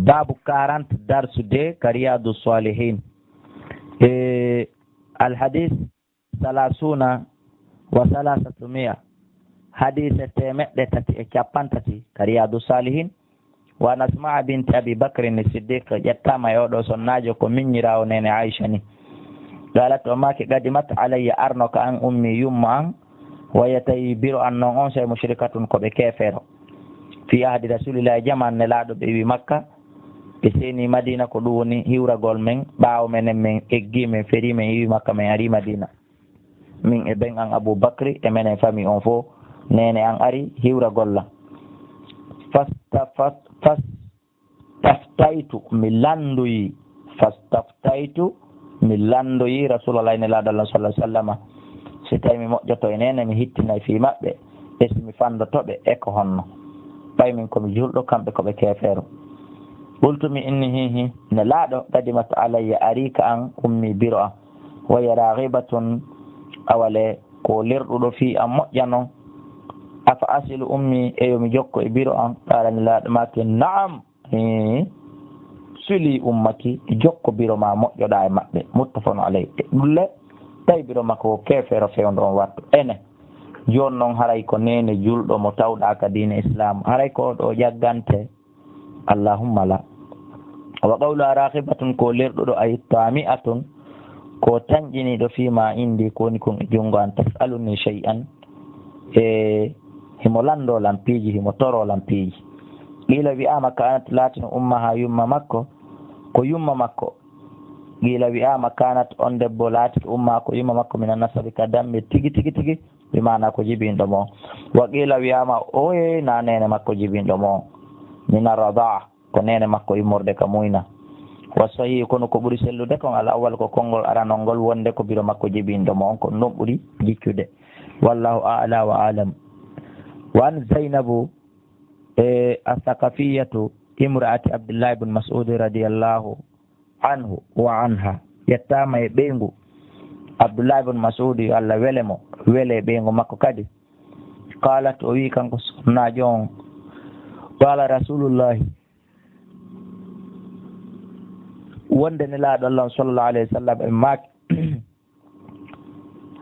babu 40 darsu de ka riyadu salihin. Alhadis 30 hadise temeɗɗe tati e capantati ka riyadu salihin. wa Asma binti Abi Bakrin Siddiq ƴettama e oɗo sonnajo ko miññirawo nene Aisha ni. qalat o maki qadimat alayya arno ka an ummi yumma an waya tawi biro an noon on sey mushrikatun koɓe kefero fi ahdi rasulillahi jaman nelaɗo ɓe wi Makka ɓe seni Madina ko ɗum woni hiwragol men ɓaawo menen min eggi min feri min yiwi Makka min ari Madina min e ɓen an Aboubacry e menen famille on fof nene an ari hiwragolla. fastaftaytu mi landoyi Rasulullah nelaɗo Allah sallallahu alaihi wasallam si tawi mi moƴƴoto e nene mi hittinay fi maɓɓe e si mi fandotoɓe e ko honno ɓay min komi julɗo kamɓe koɓe kefeero. qultumi inni hihi nelaɗo qadimat alayya ari ka an ummi biro an waya ragibatun awale ko lerɗuɗo fi an moƴƴano afa asilu ummi e yomi jokko e biro an qala nelaɗo maki naam suli ummaki jokko biro ma moƴƴoɗa e maɓɓe muttafaqun alayhi. ɗulle tawi biro makko kefeero fewndo on wattu ene joni noon haray ko nene julɗo mo tawɗa ka diine islam haray ko ɗo jaggante allahumma la. wa qawlu raqibatun ko lerɗuɗo ay tami'atun ko tanƴiniɗo fima indi koni kon e jungo an tasaluni shay'an e himo lando lampiji himo toro lampiji. qila wi'ama kanat latino ummaha yumma makko ko yumma makko. qila wi'ama kanat on debbo laati ko umma ko yumma makko min nasabi ka dambe tigi ɓe mana ko jibinɗo mo. wa qila wiyama oye na nene makko jibinɗo mo min arradaa ko nene makko immorde ka muyna. wa sahihi kono ko ɓuri sellude kon al awwal ko konngol aranol ngol wonde ko biro makko jibinɗo mo on ko ɗum ɓuri jiccude. wallahu a'la wa alam. wa an Zainabu asakafiyatu imraati Abdullah ibn Mas'ud radiyallahu anhu wa anha yettama e ɓeygu Abdullah ibn Mas'ud Allah wele mo wele ɓeygu makko kadi. qalat o wi kanko sonnajo on qala rasulullahi wonde nelaɗo Allah sallallahu alayhi wa sallam e maki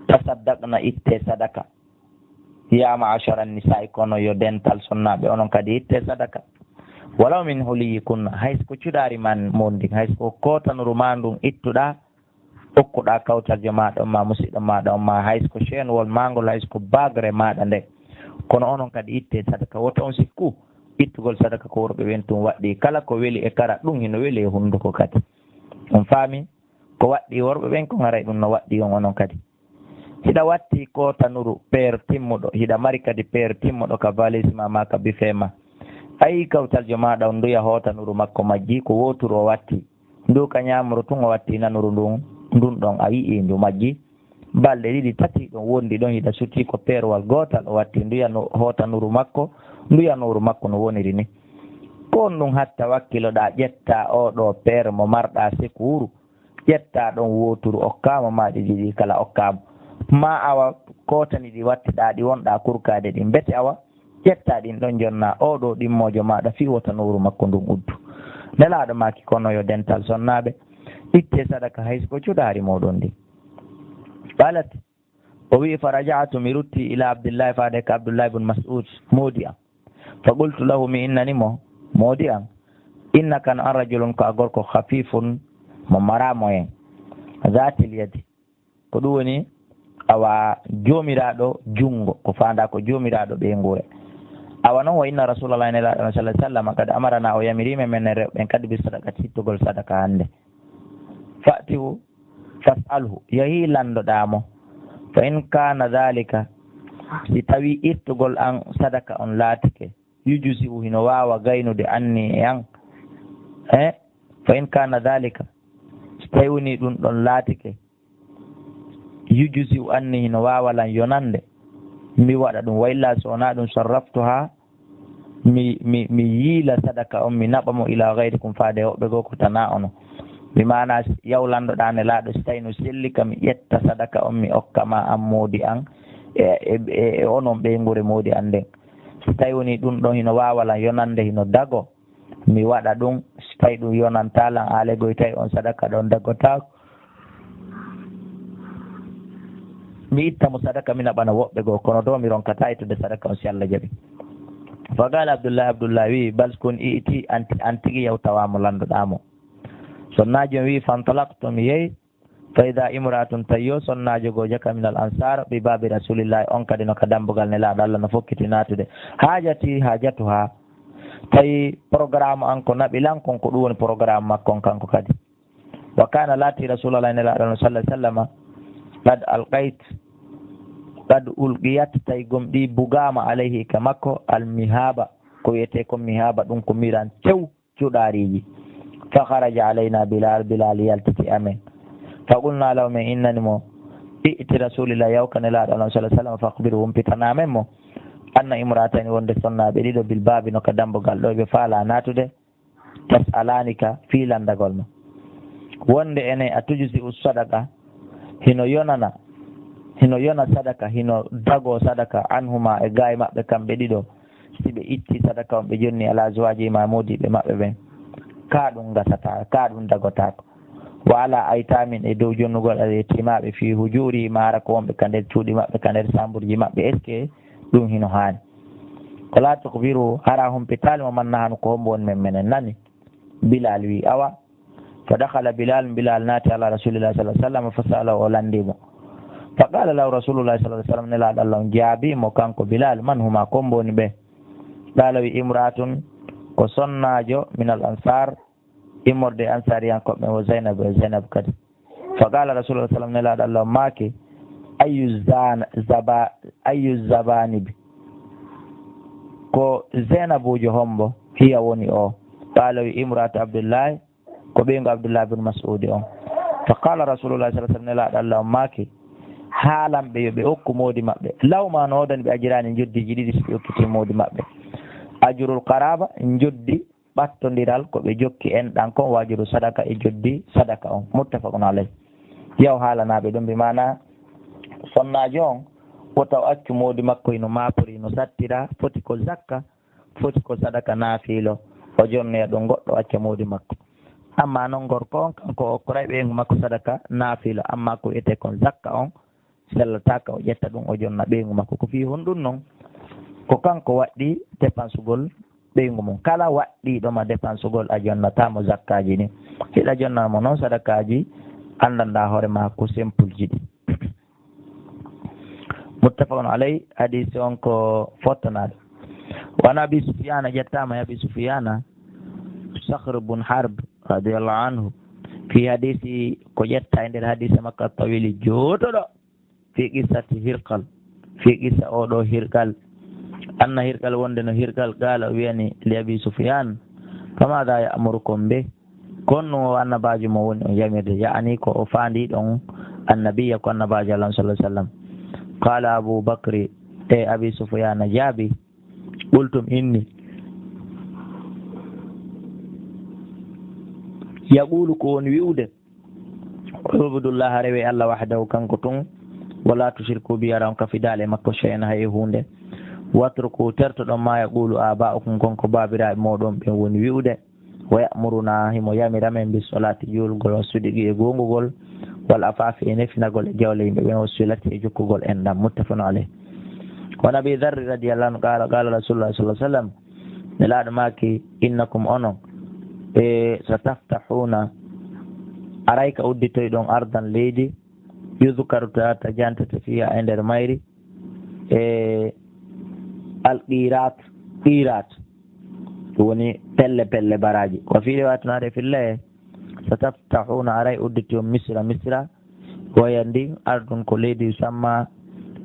tasaddaqna itte sadaka ya ma'ashara nisa'i kono yo dental sonnaɓe onon kadi itte sadaka walaw min huliyikunna hayso cuɗari man mondi hayso kotanuru ma ndun ittuɗa okkuɗa kawtalje maɗa on ma musidɗo maɗa on ma hayso chenwol magol hayso bagre maɗa nde kono onon kadi itte sadaka woto on sikku ittugol sadaka ko worɓe ɓen tum waɗɗi kala ko weeli e kara ɗum hino weeli e hunduko kadi on faami ko waɗɗi worɓe ɓen ko haray ɗum no waɗɗi on onon kadi hiɗa watti kotanuru peer timmuɗo hiɗa mari kadi peer timmuɗo ka valisma ma ka bifema ayi kawtaljo maɗa on nduya hotanuru makko majji ko woturu o watti ndu ka ñamru tun o watti nanuru ndun ɗon a yii ndu majji balɗe ɗiɗi tati ɗon wondi ɗon hiɗa sutti ko peerwal gotal o watti nduya hotanuru makko nduyanuru makko no woniri ni ko on ɗum hatta wakkiloɗa ƴetta oɗo peere mo marɗa sekuru ƴetta ɗon woturu okkama maɗi ɗiɗi kala okkama ma awa kotani ɗi wattiɗa ɗi wonɗa kurkade ɗi bete awa ƴetta ɗin ɗon jonna oɗo ɗimmojo maɗa fi wotanuru makko ndun uddu nelaɗo maki kono yo dental sonnaɓe itte sadaka hayso ko cuɗari moɗon ndi. qalat o wi fa raja'tu mi rutti ila Abdillahi faade ka Abdullah ibn Mas'ud moodi am fa qultu lahu mi innanimo moodi am innaka an rajulun ko a gorko khafifun mo maramo en zatil yadi ko ɗum woni awa jomiraɗo jungo ko fanda ko jomiraɗo ɓeygure awa noon wa inna rasulallah sallallahu alaihi wasallam kadi amarana o yamirime men rewɓen kadi bi sadaka ittugol sadaka hande fa'tihu fas'alhu yahi landoɗamo fa in kana dhalika si tawi ittugol an sadaka on laatike yujusi hino wawa gaynude anni e an fa in kana dhalika si tawi woni ɗum ɗon laatike yujusi anni hino wawalan yonande mi waɗa ɗum wayla so wona ɗum sarraftu ha mi yiila sadaka on mi naɓamo ila gayrikum faade hoɓɓe goo ko tana ono mi mana yawlandoɗa nelaɗo so tawi no selli ka mi ƴetta sadaka on mi okkama an moodi an e onon ɓeygure moodi an nden so tawi woni ɗum ɗon hino wawalan yonande hino dago mi waɗa ɗum so tawi ɗum yonantalan alegoy tawi on sadaka ɗon daggotako mi ittamo sadaka mina ɓana woɓɓe goo kono do mi ronkata ittude sadaka on si Allah jaaɓi. Fa qala abdoulah wi bal kon iti an tigi yewtawamo landuɗamo. sonnajo wi fantalaktu mi yeeyi fa ida imratun tawi sonnajo goo jaka min al ansar bi babi rasulillahi on kadi no ka dambugal ne laaɗo Allah no fokkiti natude hajatu ha tawi programme an ko naɓilan kon ko ɗum woni programme makkon kanko kadi. wa kana laati rasulallah ne laaɗo sallah sallama qad ulqiyat tawi gomɗi bugama alayhi ka makko almihaba ko wiyete ko mihaba ɗum ko miran tew cuɗariji. fa haraja alayna bilal yaltiti amen fa qulna law min innani mo i'ti rasulillah yawkane laaɗo alah sallah sallam fa akhbiru wumpitanamen mo anna imratani wonde sonnaɓe ɗiɗo bilbabi no ka dambugal ɗo ɓe faala natude tasalanika filandagol ma wonde ene a tujusi sadaka hino yona sadaka hino dago sadaka anhuma e gaye maɓɓe kamɓe ɗiɗo si ɓe itti sadaka on ɓe jonni ala jowaji mamodiɓe maɓɓe ɓen ka ɗum gasata ka ɗum dagotako wa ala aytamin e dow jonnugol aɗa yettimaɓe fi hujuri mara ko wonɓe ka nder cuuɗi maɓɓe ka nder sambourji maɓɓe est ce que ɗum hino hani ko la tukbiru hara humpitali mo manna hano ko hombo woni men menen nani. bilal wi awa fa dakhala bilal naati ala rasulillah sallah sallam fa sala o landimo fa qala lahu rasulullah sallah sallam ne laaɗo Allah on jaabimo kanko bilal man huma kombo woni ɓe. qala wi imratun ko sonnajo min al ansar immorde ansariyankoɓe wo zainab kadi. fa qala rasulullah sallam ne laaɗo Allah on maake ayu zabanibi ko zainabujo hombo hiya woni o. qala wi imratu abdoullahi ko ɓeygo abdoullah bin mas'udi on. fa qala rasulullah sallah sallam ne laaɗo Allah on maake haalanɓe yo ɓe okku moodi maɓɓe lawma no odani ɓe ajirani joddiji ɗiɗi so ɓe okkiti moodi maɓɓe. ajurul qaraba joddi ɓattodiral ko ɓe jokki enɗan kon wajuru sadaka e joddi sadaka on muttafaqun alayh. yaw haalanaɓe ɗum mbi mana sonnajo on wotaw accu moodi makko ino mapori no sattira foti ko zakka foti ko sadaka naafilo o jonnoya ɗum goɗɗo acca moodi makko. amma noon gorko on kanko okkoray ɓeygu makko sadaka naafilo amma ko wiyete kon zakka on sellataka o ƴetta ɗum o jonna ɓeygu makko ko fi honɗum noon ko kanko waɗɗi dépense gol ɓeygu mum kala waɗɗiɗoma dépense gol a jonnatamo zakkaji ni hiɗa jonnamo noon sadakaji andanda hoorema ko simple ji ɗi. muttafaqun alayh hadise on ko fottanade wan abi sufyana ƴettama abi sufyana sahr bun harb radiallahu anhu fi hadisi ko ƴetta e nder hadise makka tawili jooɗoɗo fi qissati hirqal fi qissa oɗo hirqal anna hirqal wonde no hirqal gaala o wiyani li abi sufyan famada ya'murukum be konno o annabajo mo woni on yamirde ya'ani ko o faandi ɗon annabiya ko annabajo allah sallah sallam. qala abou bacry e abi sufyana jaabi qultum inni yaqulu ko woni wi'ude ubudullah rewe allah wahdahu kanko tun wala tushirku bi aran ka fidale makko shay'an hay hunde watruku tertoɗon ma yaqulu aba'ukum konko babiraɓe moɗon ɓen woni wi'ude wa ya'muruna himo yamiramen bis salati julgol suɗiɗi e gongugol wal afafi e nefinagol e jawle yimɓe ɓen o silati e jokkugol enɗam muttafaqun alayh. wa nabi dharri radiyallahu anhu qala rasulullah sallallahu alaihi wasallam ne laaɗo maki innakum onon e sataftahuna aray ka udditoyɗon ardan leydi yudkaru ta jantata fiya e nder mayri e alqirat qirat woni pelle baraji ko fiire watunade fille sataftahuna aray uddito misra waya ndin ardun ko leydi samma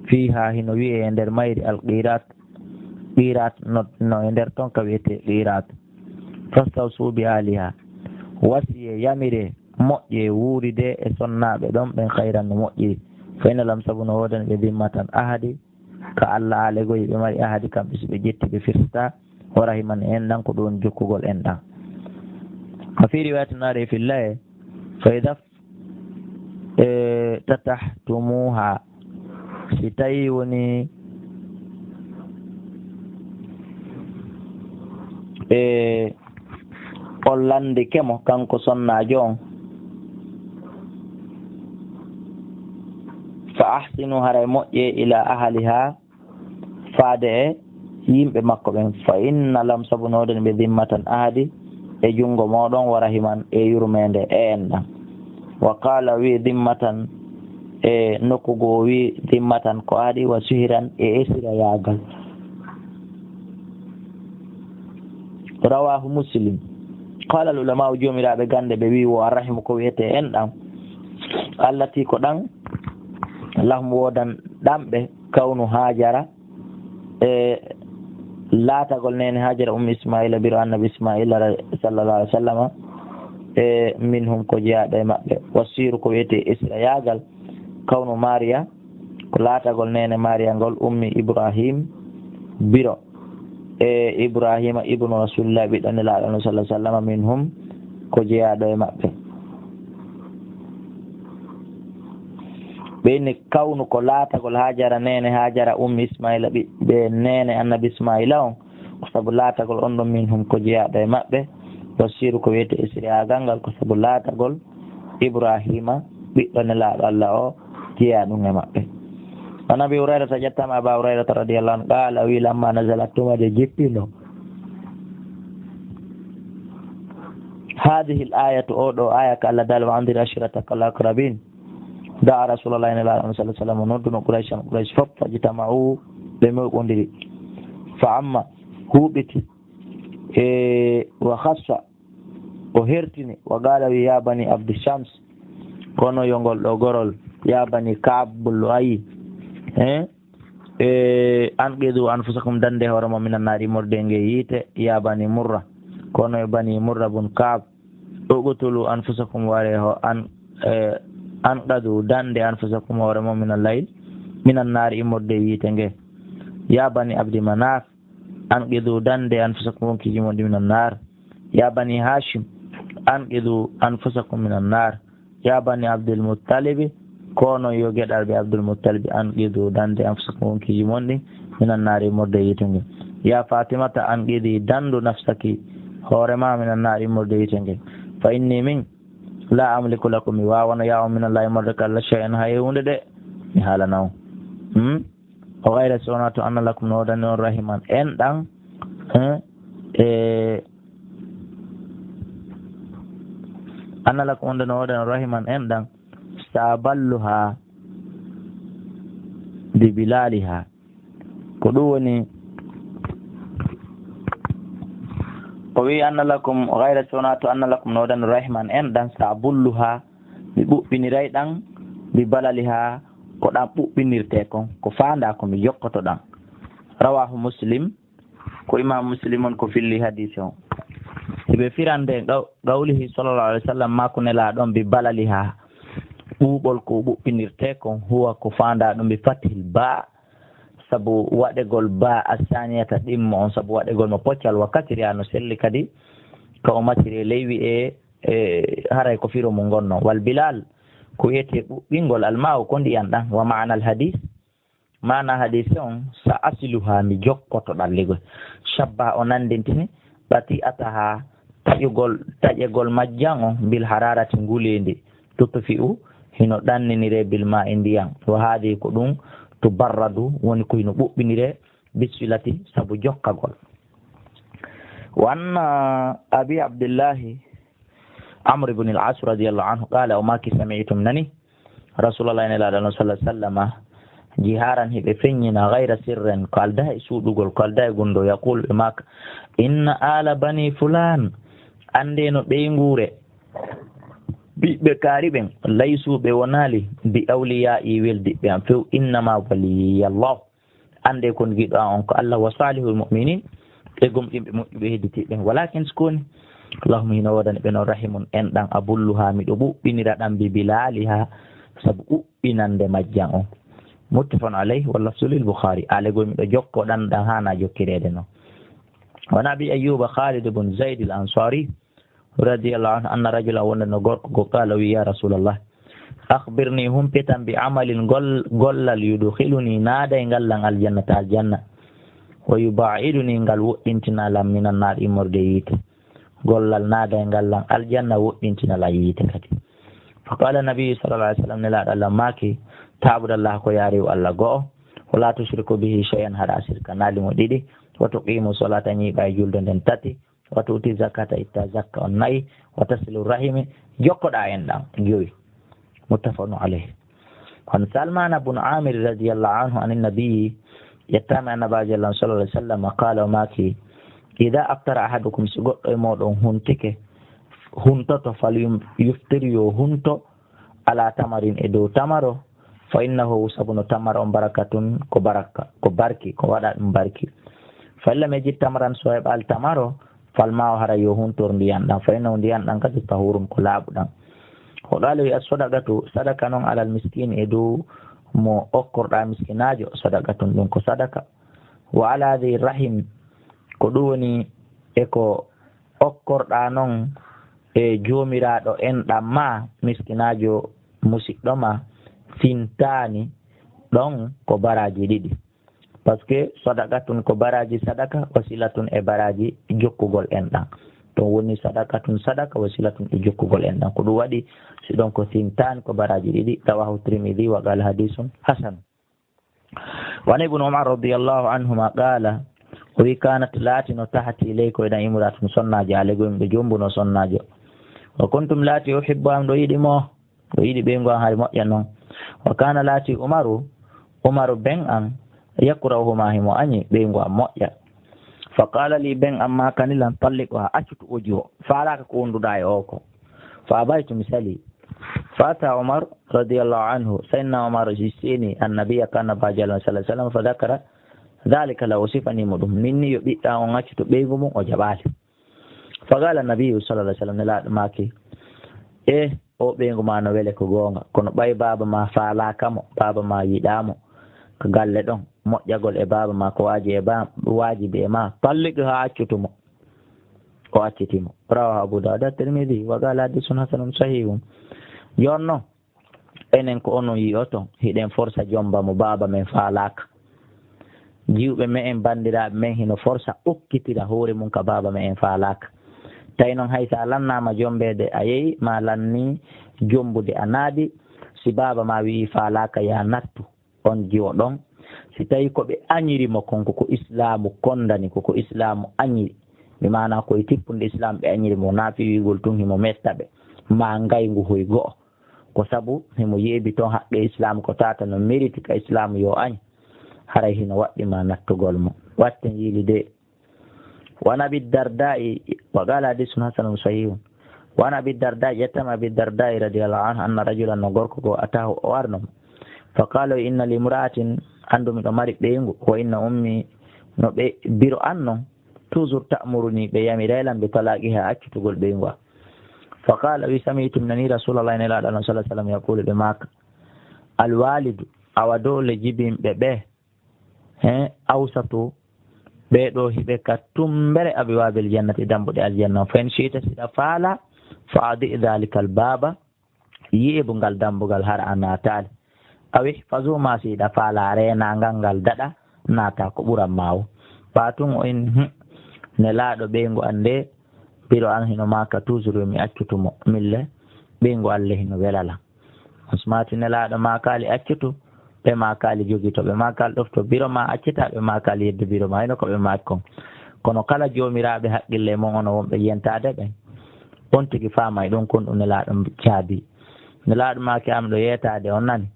fiha hino wiye e nder mayri alqirat no e nder ton ka wiyete qirat fastawsu bi aliha wasiye yamire moƴƴe wuuride e sonnaɓe ɗon ɓen hayran no moƴƴiri fa ina lam sabu no wodani ɓe dimmatan ahadi ka allah alegoyi ɓe mari ahadi kamɓe so ɓe ƴetti ɓe firsta o rahiman enɗan ko ɗum jokkugol enɗan. ko fi riwayatunare fillaye fa ida tatahtumuha si tawi woni on landi kemo kanko sonnajo on fa ahsinu haray moƴƴe ila ahliha faade e yimɓe makko ɓen fa inna lam sabunoden ɓe dimmatan ahadi e junngo moɗon wa rahiman e yurmede e en ɗan wa qala wi dimmatan e nokkugo wi dimmatan ko adi wa sihiran e esira yagal rawahu muslim qala al ulama jomiraɓe gande ɓe wi wo arrahimu ko wiyete en ɗan allati ko ɗan lahum wodan ɗamɓe kawnu hajara e laatagol nene hajara ismaila biro annabi ismaila sallallah alih w sallam e minhum ko jeyaɗo e maɓɓe wasiru ko wiyete isra yagal kawnu mariya ko laatagol nene mariya ngol ibrahim biro e ibrahima ibnu rasulillah ɓiɗɗo nelaɗo no sallah sallam minhum ko jeyaɗo e maɓɓe ɓeyni kawnu ko laatagol hajara nene hajara ismaila ɓiɓɓe nene annabi ismaila on ko saabu laatagol on ɗon minhum ko jeyaɗo e maɓɓe wasiru ko wiyete isriyagal ngal ko saabu laatagol ibrahima ɓiɗɗo nelaɗo allah o jeeya ɗum e maɓɓe an abi hurairata ƴettama aba hurairata radiallahu anhu qala wi lamma nasalat tumade jippino hadihi l ayatu oɗo aya ko allah dal wa andir ashirataka al aqrabin da rasulallah nelaɗo sallah sallam nodduno quraish fof fajitama'u ɓe moƴƴodiri fa amma huɓiti e wa khassa o hertini wa qala wi ya bani abdishams kono yongol ɗo gorol ya bani kabul ayi an qidu anfusakum dande hoorema minan naari morde nge yiite ya bani murra kono e bani murra bun kab uqtulu anfusakum ware ho an qadu dande anfusakum hoorema minan naari morde yiite nge ya bani abdi manaf an qidu dande anfusakum wonkiji moɗi minan nar ya bani hashim an qidu anfusakum minan nar ya bani abdul muttalibi kono yo geɗal ɓe abdul muttalibi an qidu dande anfusakum wonkiji monɗi minan naari morde yiite nge ya fatimata an qidi dandu nafsaki hoorema minan naari morde yiite nge fa inni min la amliku lakum mi wawano yawo minallahi morde ka allah shay'an hay hunde de mi haalanawo o gayra sowona to anna lakum no wodani on rahiman en ɗan anna lakum onde no wodani on rahiman en ɗan saballuha bi bilaliha ko ɗum woni o wi anna lakum gayra sowona to anna lakum no wodani rahiman en ɗan sabulluha mi ɓuɓɓiniray ɗan bi balaliha ko ɗan ɓuɓɓinirte kon ko fanda ko mi jokkoto ɗan rawahu muslim ko imam muslim on ko filli hadise o eɓe firande gawlihi sallallah alih w sallam ma ko nela ɗon bi balaliha ɓuuɓol ko ɓuɓɓinirte kon huwa ko fanda ɗum bi fatihil ba sabu waɗegol ba a saniyata ɗimmo on sabu waɗegol mo poccal wakkatiri no selli kadi ko o maciri leywi e haray ko firo mo gonno wal bilal ko wiyete ɓuɓɓingol almahu ko ndiyan ɗan wa mana al hadis mana hadise on sa asiluha mi jokkoto ɗalligol shabba o nandintini ɓati ataha taƴegol majjan o bil hararati ngulindi tuttofi u hino ɗanninire bil ma e ndiyan wa haadi ko ɗum to barradu woni ko hino ɓuɓɓinire bisilati sabu jokkagol wanna abi abdillahi amr ibn al-as radiyallahu anhu qala o maki sami'tum nani rasulullah sallallahu alaihi wasallam jiharan hiɓe feññina gayra sirren ko alda e suuɗugol ko alda e gunndo yaqul ɓe maka inna ala bani fulan ande no ɓeygure ɓiɓɓe kaari ɓen laysuɓe wonali bi awliya i weldiɓe an few innama waliyallah ande kon giɗo an on ko allah wa salihul muminin ɓe gomɗinɓe moƴƴuɓe hedditiɓen walakin skoni allahuma hino wodani ɓe noon rahimun en ɗan abulluha miɗo ɓuɓɓinira ɗan bi bilaliha saabu ɓuɓɓinande majjan on muttafaqun alayhi walla sulil boukhari alego miɗo jokko ɗan hana jokkirede noon wona abi ayuba khalid ibn zayd al ansari radiallahu anhu anna rajulan wonde no gorko go qala wi ya rasulallah akhbirni humpitan bi amalin gollal yudkhiluni naada e ngallan aljannata aljanna wa yubaiduni ngal woɗɗintina lam minan nar immorde yiite gollal naada e ngallan aljanna woɗɗintinala yiite kadi. fa qala nabiyu sallallah alih w sallam nelaɗo allah maaki taabudallah ko yaariw allah go'o wala tushriku bihi cheyan haɗa sirka naalimo ɗiɗi wa tuqimu solata ñiiɓa e julde nden tati wa tuuti zakata itta zakka on nayi wa tasilu rahimi jokkoɗa en ɗan joyi muttafaqun alayhi. kon salmana bun amir radiallahu anhu ani nabiyi yettami annabaji allah sallallah alih w sallam qala o maaki ida aftara ahadukum si goɗɗo e moɗon huntike huntoto fal yuftir yo hunto ala tamarin e dow tamaro fa innahu sabuno tamara on barakatun ko barki ko waɗa ɗum barki fa illa me jit tamaran so heɓal tamaro falma o hara yo huntor ndiyan ɗan fa innahu ndiyan ɗan kadi tahurum ko laaɓuɗan. o ɗaalo wi as-sadaqatu sadaka noon alal miskin e dow mo okkorɗa miskinajo sadaqatun ɗum ko sadaka wa ala dhi rahim ko ɗum woni e ko okkorɗa noon e joomiraɗo enɗam ma miskinajo musidɗo ma fintani ɗon ko baraji ɗiɗi par ce que sadaqatun ko baraji sadaka wasilatun e baraji jokkugol enɗam ɗon woni sadaqatun sadaka wasilatun e jokkugol enɗam ko ɗum waɗi si ɗon ko fintani ko baraji ɗiɗi rawahu Tirmidhi wa qala hadisun hasan. wa an ibnu umar radiallahu anhuma qala o wi kanat laatino tahati ley ko eɗen imratun sonnajo alego yimɓe jombuno sonnajo wa kuntum laati uhibbu am ɗo yiɗi mo ɗo yiɗi ɓeygu an hay moƴƴa noon wa kana laati umaru ben an yakurahuma himo añi ɓeygu an moƴƴa fa qala li ben an ma kanilan talliqo ha accutu oji o faalaka ko wonduɗa e o ko fa abaytu mi sali fa ata umar radiallahu anhu sayyidina umar seni annabiya kannabaji alah sallah sallam fa dakara dhalika la o sifanimo ɗum minni yo ɓiɗɗa on accuto ɓeygu mum o jaɓali fa qala nabiyu sallallah sallam nelaɗo maki e o ɓeygu ma no wele ko goonga kono ɓay baba ma faalakamo baba ma yiɗamo ko galle ɗon moƴƴagol e baba ma ko wajibi e ma talliqo ha accutumo o accitimo rawahu Abu Dawud at-Tirmidhi wa qala hadisun hasanun sahihun. jonnon enen ko onon yiyoto hiɗen forsa jomba mo baba men faalaka jiwɓe me en bandiraɓe men hino forsa okkitira hoore mum ka baba me en faalaka tawi noon hay sa lannama jombede a yeeyi ma lanni jombude a naaɗi si baba ma wi faalaka ya nattu on jiwo ɗon si tawi koɓe añirimo kon koko islamu kondani koko islamu añiri mi mana koye tippude islam ɓe añirimo naafi wigol tun himo mestaɓe ma ngaygu hoy go'o ko saabu himo yeebi toon haqqe islam ko tata no mérite ka islamu yo añ haray hino waɗɗima nattugol mo watten yiili de wan abi dardai wa qala hadisun hasanun sahihun wan abi dardai ƴettama abi dardai radiallahu anhu anna rajulan no gorko go atahu o warnomo fa qala inna limra'atin andu miɗo mari ɓeygu wa inna ummi no ɓe biro an noon toujours ta'muruni ɓe yamiraylan ɓe talaqi ha accutugol ɓeygu a fa qala wi sami'tu nani rasulallah nelaɗo allah sallah sallam yaqulu ɓe maka alwalidu awa dole jibinɓe ɓe awsatu ɓeɗo hiɓe ka tumbere abiwabil jannati dambuɗe aljanna fa in shiita siɗa faala fa adi dhalika albaba yi'ebu ngal dambugal har a natali awi fasuma siɗa faala renagal ngal daɗa naata ko ɓuran mawo fatun o in nelaɗo ɓeygu ande biro an hino maka toujours mi accutumo mille ɓeygu allah hino welala on smati nelaɗo makali accutu ɓe makali jogito ɓe makali ɗofto biro ma accita ɓe makali yedde biro ma hino ko ɓe maki kon kono kala jomiraɓe haqqille mon ono wonɓe yentade ɓen on tigui famay ɗon kon ɗum nelaɗo caabi nelaɗo maki am ɗo yetade on nani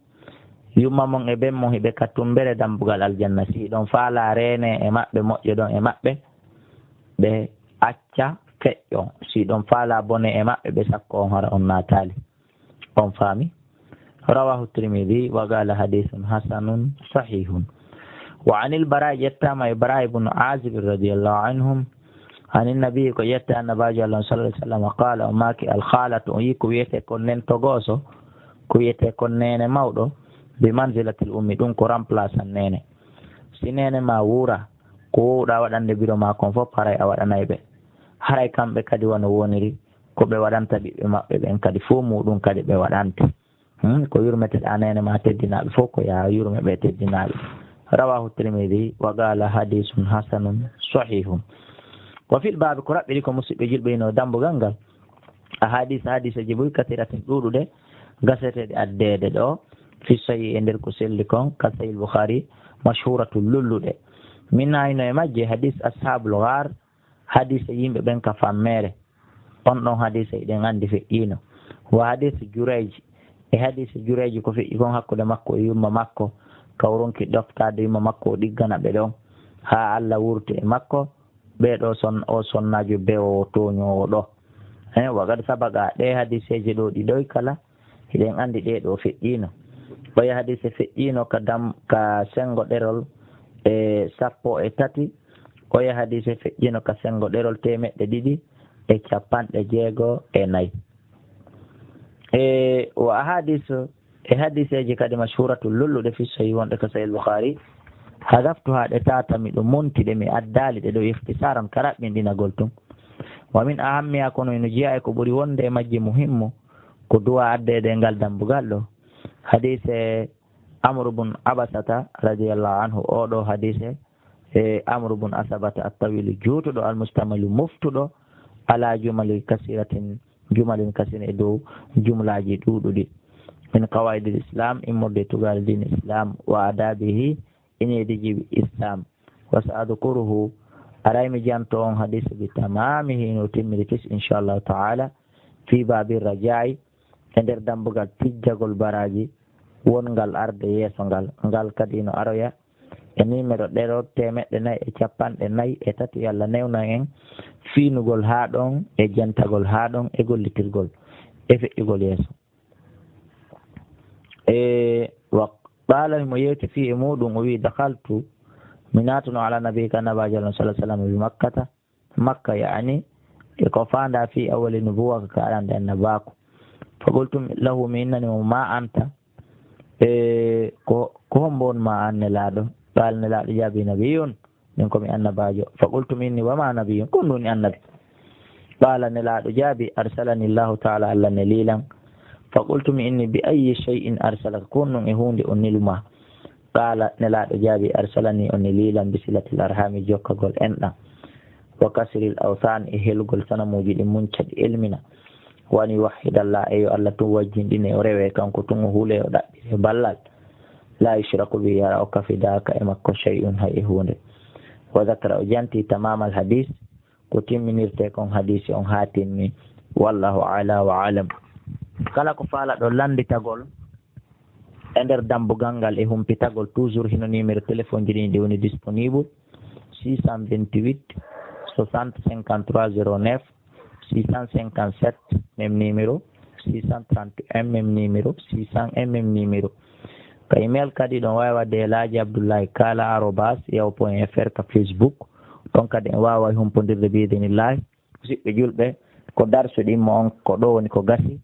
yumma mon e ɓen mon hiɓe kattumbere dambugal aljanna si ɗon faala rene e maɓɓe moƴƴo ɗon e maɓɓe ɓe acca feƴƴo si ɗon faala bone e maɓɓe ɓe sakko on hara on natali on faami rawahu Tirmidhi wa qala hadithun hasanun sahihun. wa anil bara yettama e bara ibn azib radiyallahu anhum anin nabi ko yetta annabajo allah sallallahu alaihi wasallam qala o maki al khalatu o yi ko wiyete kon nen togoso ko wiyete kon nene mawɗo bi manzilatil ummi ɗum ko remplaçant nene si nene ma wura ko wowɗa waɗande biro ma kon fof haray a waɗanay ɓe haray kamɓe kadi wono woniri ko ɓe waɗanta ɓiɓɓe maɓɓe ɓen kadi fo muɗum kadi ɓe waɗante ko yurmeteɗa nene ma teddinaɓe fof ko yaha yurme ɓe teddinaɓe rawahu Tirmidhi wa qala hadithun hasanun sahihun. ko fil baabi ko raɓɓiɗi ko musidɓe julɓe no dambugal ngal hadisaji boyi kasiratin ɗuɗuɗe gaseteɗe addede ɗo fi sayi e nder ko selli kon ka sahih boukhari mashhuratu lulluɗe min nayno e majje hadis ashabul ghar hadise yimɓe ɓen ka fammere on ɗon hadise eɗen andi feƴƴino wa hadise jureji e hadise jureji ko feƴƴi kon hakkude makko e yumma makko kawronki ɗoftade yumma makko o ɗiggana ɓe ɗon ha Allah wurti e makko ɓeɗo o sonnajo bewowo toñowo ɗo wagad sabaga ɗe hadiseji ɗo ɗiɗoy kala eɗen andi ɗe ɗo feƴƴino ɓoye hadise feƴƴino ka sengo ɗerol e 13 oye hadise feƴƴino ka sengo ɗerol 254 wa hadiseji kadi mashhuratu lulluɗe fi sahih wonɗe ka sahih boukhari hadaftuha ɗe tatami ɗum montiɗe mi addali ɗe ɗo ihtisaran ka raɓɓinɗinagol tun wa min ahammiya kono eno jeeya e ko ɓuri wonde e majji muhimmu ko duwa addede e ngal dambugal ɗo hadise amru bun abasata radiallahu anhu oɗo hadise e amru bun asabata attawilu juutuɗo almustamalu muftuɗo ala jumalin kasira e dow jumlaji ɗuɗuɗi min qawaidil islam immorde tugal din islam wa adabihi inediji islam wa saadkuruhu araymi janto on hadise bi tamamihi no timmiri tis inchallahu taala fi babi rajai e nder dambugal tijjagol baraji wongal arde yeeso ngal kadi no aroya e numéro ɗero 453 Allah newna en fiinugol ha ɗon e jantagol ha ɗon e gollitirgol e feƴƴugol yeeso wa qala mo yewti fi e muɗum o wi dahaltu mi natuno ala nabi ka nabaji Allah sallallahu alaihi wasallam bi makkata makka yani e ko fanda fi awali nubuwa ka arande annabako fa qultum lahu mi innani mo ma anta ko hombon ma an nelaɗo qal nelaɗo jaabi nabiyun min komi annabajo fa qultum inni wama nabiyun kon ɗum annabi qala nelaɗo jaabi arsalani llahu taala Allah nelilan fa qultum inni bi ayyi shay'in arsalaka kon ɗum e hunde o nilma qala nelaɗo jaabi arsalani o nelilan bi silatil arhami jokkagol enɗam wa kasril awthan e helgol sanamuji ɗi muncaɗi elmina wani wahidallah eyo Allah tun wajjinɗine o rewe kanko tun o huule o ɗaɓɓire ballal la yushraku bi yara o kafidaka e makko shay'un hay e hunde wa zakara o janti tamamal hadis ko timminirte kon hadisi on ha timmi wallahu ala wa alam kala ko faala ɗo landitagol e nder dambugal ngal e humpitagol toujours hino numéro téléphone ji ɗi ɗi woni disponible 628 60 53 09 657 même numéro 631 même numéro 601 même numéro ka email kadi ɗon wawi wadde Elaji Abdoullahi Kala @yahoo.fr ka Facebook ɗon kadi en wawa humpodirde biidenillahi musidɓe julɓe ko darso ɗimmo on ko ɗo woni ko gasi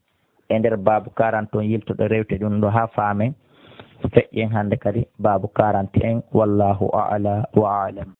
e nder babu 40 on yiltoɗo rewte ɗum ɗo ha faamen feƴƴen hande kadi babu 41 wallahu a'la wa alam.